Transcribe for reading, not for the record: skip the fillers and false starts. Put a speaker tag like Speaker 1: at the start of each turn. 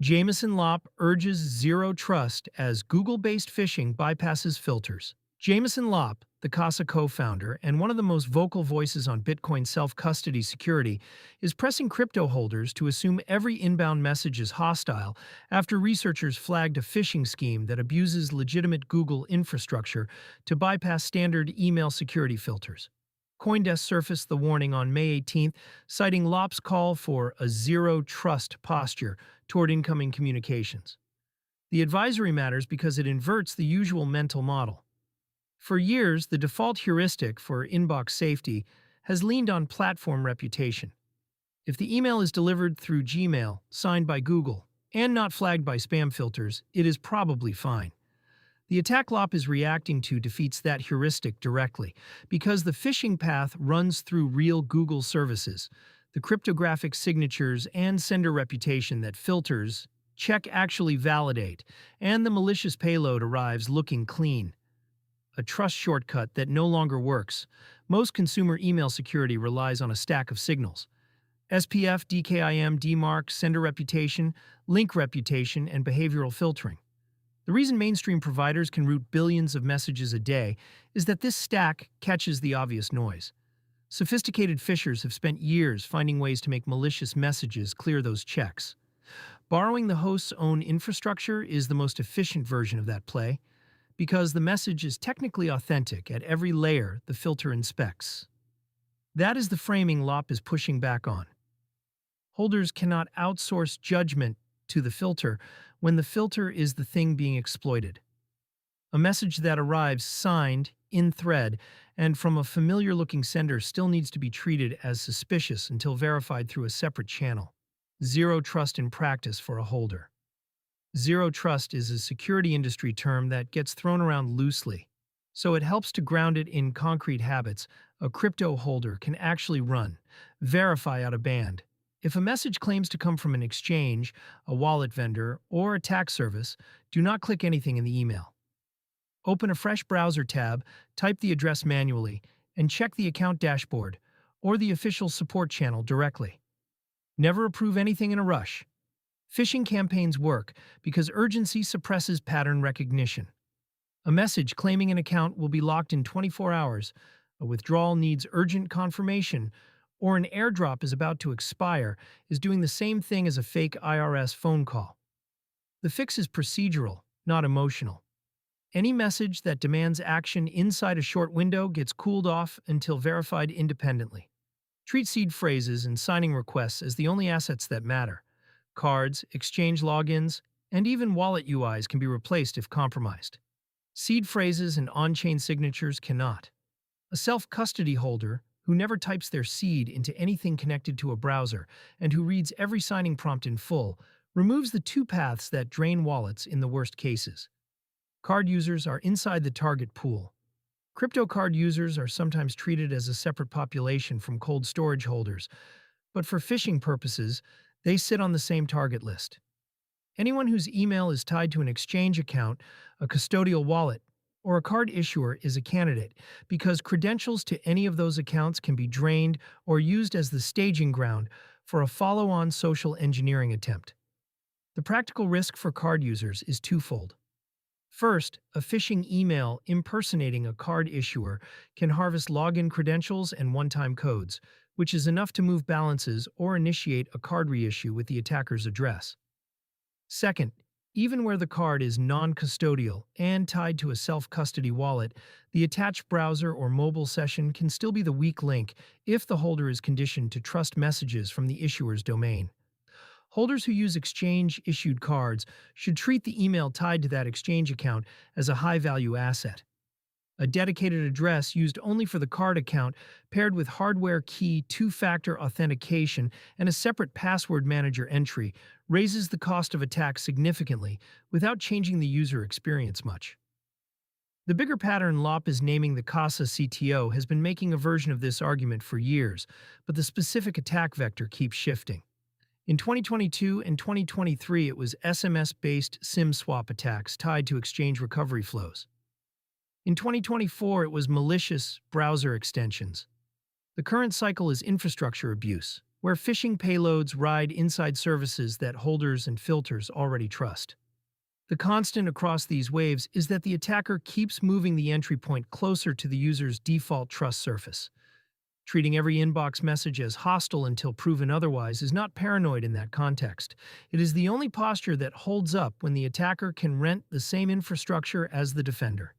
Speaker 1: Jameson Lopp urges zero trust as Google-based phishing bypasses filters. Jameson Lopp, the Casa co-founder and one of the most vocal voices on Bitcoin self-custody security, is pressing crypto holders to assume every inbound message is hostile after researchers flagged a phishing scheme that abuses legitimate Google infrastructure to bypass standard email security filters. CoinDesk surfaced the warning on May 18th, citing Lopp's call for a zero-trust posture toward incoming communications. The advisory matters because it inverts the usual mental model. For years, the default heuristic for inbox safety has leaned on platform reputation. If the email is delivered through Gmail, signed by Google, and not flagged by spam filters, it is probably fine. The attack Lopp is reacting to defeats that heuristic directly, because the phishing path runs through real Google services, the cryptographic signatures and sender reputation that filters, check actually validate, and the malicious payload arrives looking clean. A trust shortcut that no longer works. Most consumer email security relies on a stack of signals: SPF, DKIM, DMARC, sender reputation, link reputation, and behavioral filtering. The reason mainstream providers can route billions of messages a day is that this stack catches the obvious noise. Sophisticated phishers have spent years finding ways to make malicious messages clear those checks. Borrowing the host's own infrastructure is the most efficient version of that play, because the message is technically authentic at every layer the filter inspects. That is the framing Lopp is pushing back on. Holders cannot outsource judgment to the filter when the filter is the thing being exploited. A message that arrives signed, in thread, and from a familiar-looking sender still needs to be treated as suspicious until verified through a separate channel. Zero trust in practice for a holder. Zero trust is a security industry term that gets thrown around loosely, so it helps to ground it in concrete habits a crypto holder can actually run, verify out of band. If a message claims to come from an exchange, a wallet vendor, or a tax service, do not click anything in the email. Open a fresh browser tab, type the address manually, and check the account dashboard or the official support channel directly. Never approve anything in a rush. Phishing campaigns work because urgency suppresses pattern recognition. A message claiming an account will be locked in 24 hours, a withdrawal needs urgent confirmation, or an airdrop is about to expire is doing the same thing as a fake IRS phone call. The fix is procedural, not emotional. Any message that demands action inside a short window gets cooled off until verified independently. Treat seed phrases and signing requests as the only assets that matter. Cards, exchange logins, and even wallet UIs can be replaced if compromised. Seed phrases and on-chain signatures cannot. A self-custody holder who never types their seed into anything connected to a browser and who reads every signing prompt in full removes the two paths that drain wallets in the worst cases. Card users are inside the target pool. Crypto card users are sometimes treated as a separate population from cold storage holders, but for phishing purposes, they sit on the same target list. Anyone whose email is tied to an exchange account, a custodial wallet, or a card issuer is a candidate because credentials to any of those accounts can be drained or used as the staging ground for a follow-on social engineering attempt. The practical risk for card users is twofold. First, a phishing email impersonating a card issuer can harvest login credentials and one-time codes, which is enough to move balances or initiate a card reissue with the attacker's address. Second, even where the card is non-custodial and tied to a self-custody wallet, the attached browser or mobile session can still be the weak link if the holder is conditioned to trust messages from the issuer's domain. Holders who use exchange-issued cards should treat the email tied to that exchange account as a high-value asset. A dedicated address used only for the card account, paired with hardware key two-factor authentication and a separate password manager entry, raises the cost of attack significantly without changing the user experience much. The bigger pattern Lopp is naming the Casa CTO has been making a version of this argument for years, but the specific attack vector keeps shifting. In 2022 and 2023, it was SMS-based SIM swap attacks tied to exchange recovery flows. In 2024, it was malicious browser extensions. The current cycle is infrastructure abuse, where phishing payloads ride inside services that holders and filters already trust. The constant across these waves is that the attacker keeps moving the entry point closer to the user's default trust surface. Treating every inbox message as hostile until proven otherwise is not paranoid in that context. It is the only posture that holds up when the attacker can rent the same infrastructure as the defender.